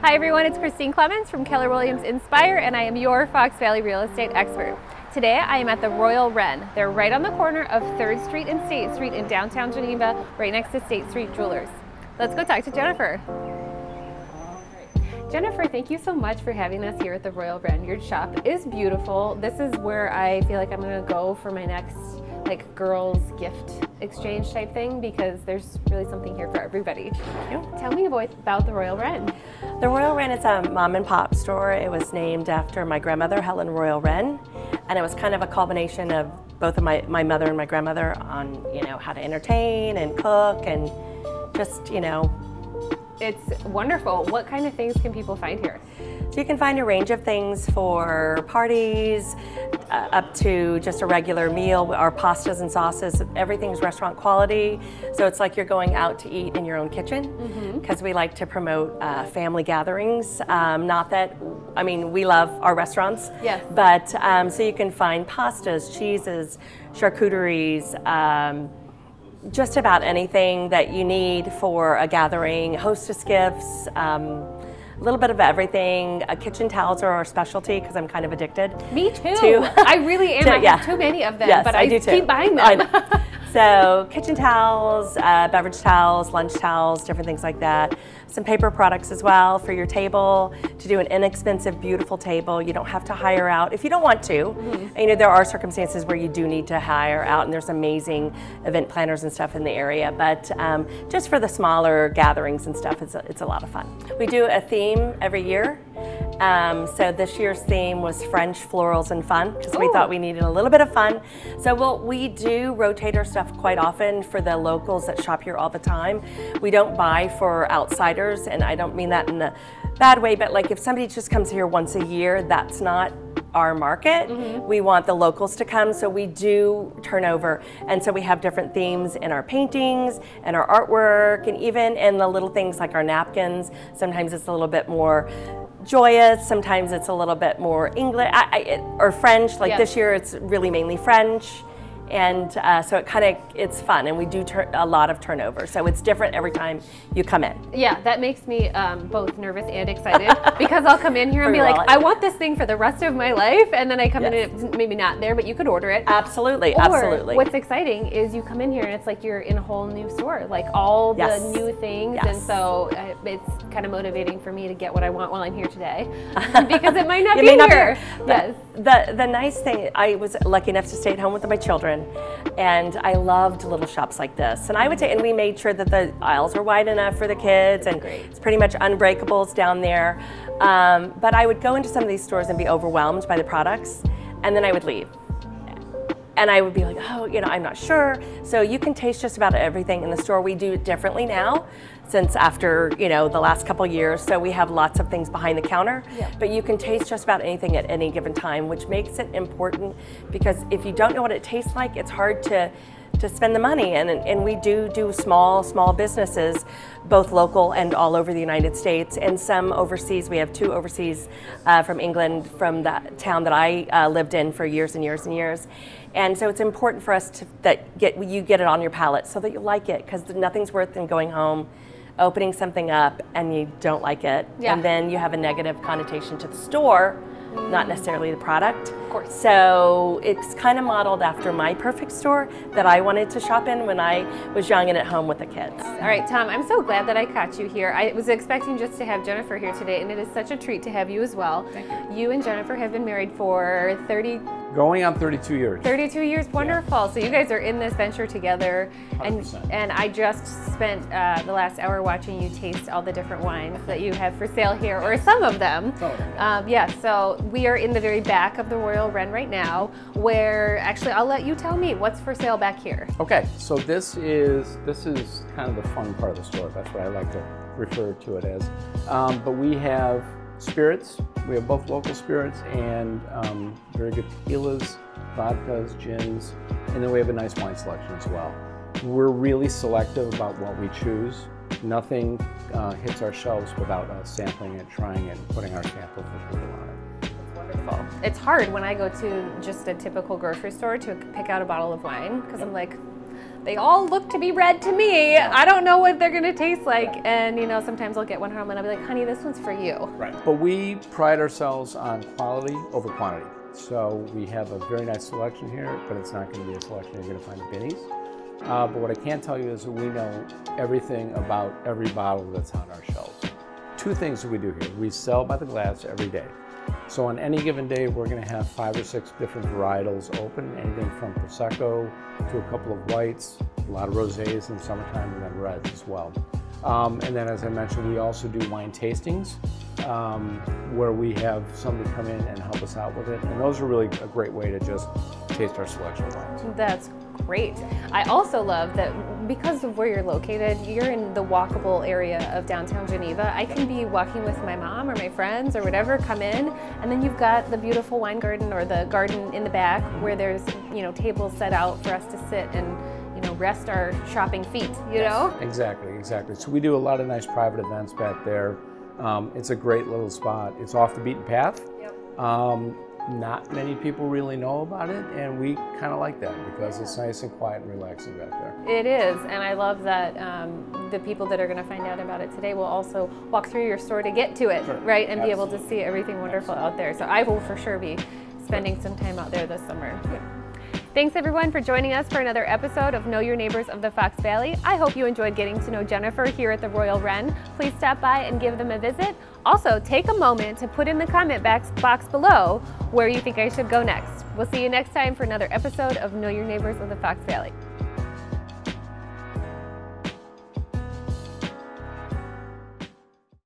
Hi everyone, it's Kristine Clemens from Keller Williams Inspire, and I am your Fox Valley real estate expert. Today I am at the Royal Wren. They're right on the corner of 3rd Street and State Street in downtown Geneva, right next to State Street Jewelers. Let's go talk to Jennifer. Jennifer, thank you so much for having us here at the Royal Wren. Your shop is beautiful. This is where I feel like I'm going to go for my next girls gift exchange type thing, because there's really something here for everybody. Tell me about the Royal Wren. The Royal Wren is a mom and pop store. It was named after my grandmother, Helen Royal Wren, and it was kind of a culmination of both of my mother and my grandmother on, how to entertain and cook and just, It's wonderful. What kind of things can people find here? So you can find a range of things for parties, up to just a regular meal. Our pastas and sauces, everything's restaurant quality. So it's like you're going out to eat in your own kitchen, because we like to promote family gatherings. Not that, we love our restaurants, yes, but so you can find pastas, cheeses, charcuteries, just about anything that you need for a gathering, hostess gifts, a little bit of everything. Kitchen towels are our specialty because I'm kind of addicted. Me too. I really am. I have too many of them, yes, but I do keep buying them. So kitchen towels, beverage towels, lunch towels, different things like that. Some paper products as well for your table, to do an inexpensive, beautiful table. You don't have to hire out if you don't want to. There are circumstances where you do need to hire out, and there's amazing event planners and stuff in the area, but just for the smaller gatherings and stuff, it's a lot of fun. We do a theme every year. So this year's theme was French florals and fun, because we thought we needed a little bit of fun. So we do rotate our stuff quite often for the locals that shop here all the time. We don't buy for outsiders, and I don't mean that in a bad way, but like if somebody just comes here once a year, that's not our market. We want the locals to come, so we do turnover, and so we have different themes in our paintings and our artwork, and even in the little things like our napkins. Sometimes it's a little bit more joyous, sometimes it's a little bit more English or French. Like this year it's really mainly French, and so it's fun, and we do a lot of turnover, so it's different every time you come in. Yeah, that makes me both nervous and excited, because I'll come in here and be like, I want this thing for the rest of my life, and then I come in and it's maybe not there, but you could order it. Absolutely, or absolutely. What's exciting is you come in here and it's like you're in a whole new store, like all the new things, and so it's kind of motivating for me to get what I want while I'm here today, because it might not be here. Yes. The nice thing, I was lucky enough to stay at home with my children, and I loved little shops like this. And and we made sure that the aisles are wide enough for the kids, and it's pretty much unbreakables down there. But I would go into some of these stores and be overwhelmed by the products, and then I would leave. And I would be like, I'm not sure. So you can taste just about everything in the store. We do it differently now, since after, the last couple years. So we have lots of things behind the counter, but you can taste just about anything at any given time, which makes it important, because if you don't know what it tastes like, it's hard to spend the money. And we do small businesses, both local and all over the United States, and some overseas. We have 2 overseas from England, from the town that I lived in for years and years and years. And so it's important for us that you get it on your palate so that you like it, because nothing's worse than going home, opening something up, and you don't like it, and then you have a negative connotation to the store, not necessarily the product. Of course. So it's kind of modeled after my perfect store that I wanted to shop in when I was young and at home with the kids. All right, Tom, I'm so glad that I caught you here. I was expecting just to have Jennifer here today, and it is such a treat to have you as well. Thank you. You and Jennifer have been married for going on 32 years. 32 years, wonderful. So you guys are in this venture together, and I just spent the last hour watching you taste all the different wines that you have for sale here, or some of them. So we are in the very back of the Royal Wren right now, where actually I'll let you tell me what's for sale back here. Okay, so this is kind of the fun part of the store. That's what I like to refer to it as. But we have spirits. We have both local spirits and very good tequilas, vodkas, gins, and then we have a nice wine selection as well. We're really selective about what we choose. Nothing hits our shelves without us sampling it, trying it, and putting our stamp of approval on it. Wonderful. It's hard when I go to just a typical grocery store to pick out a bottle of wine, because I'm like, they all look to be red to me. I don't know what they're gonna taste like. And you know, sometimes I'll get one home and I'll be like, honey, this one's for you. Right. But we pride ourselves on quality over quantity. So we have a very nice selection here, but it's not gonna be a selection you're gonna find at Binny's. But what I can tell you is that we know everything about every bottle that's on our shelves. Two things that we do here. We sell by the glass every day. So on any given day, we're going to have 5 or 6 different varietals open, anything from Prosecco to a couple of whites, a lot of rosés in the summertime, and then reds as well. And then, as I mentioned, we also do wine tastings, where we have somebody come in and help us out with it. And those are really a great way to just taste our selection of wines. That's great. I also love that because of where you're located, you're in the walkable area of downtown Geneva. I can be walking with my mom or my friends or whatever, come in, and then you've got the beautiful wine garden or the garden in the back where there's, you know, tables set out for us to sit and, you know, rest our shopping feet, you know? Exactly, exactly. So we do a lot of nice private events back there. It's a great little spot. It's off the beaten path. Yep. Not many people really know about it, and we kind of like that because it's nice and quiet and relaxing back there. It is, and I love that the people that are going to find out about it today will also walk through your store to get to it, right, and be able to see everything wonderful out there. So I will for sure be spending some time out there this summer. Thanks everyone for joining us for another episode of Know Your Neighbors of the Fox Valley. I hope you enjoyed getting to know Jennifer here at the Royal Wren. Please stop by and give them a visit. Also, take a moment to put in the comment box below where you think I should go next. We'll see you next time for another episode of Know Your Neighbors of the Fox Valley.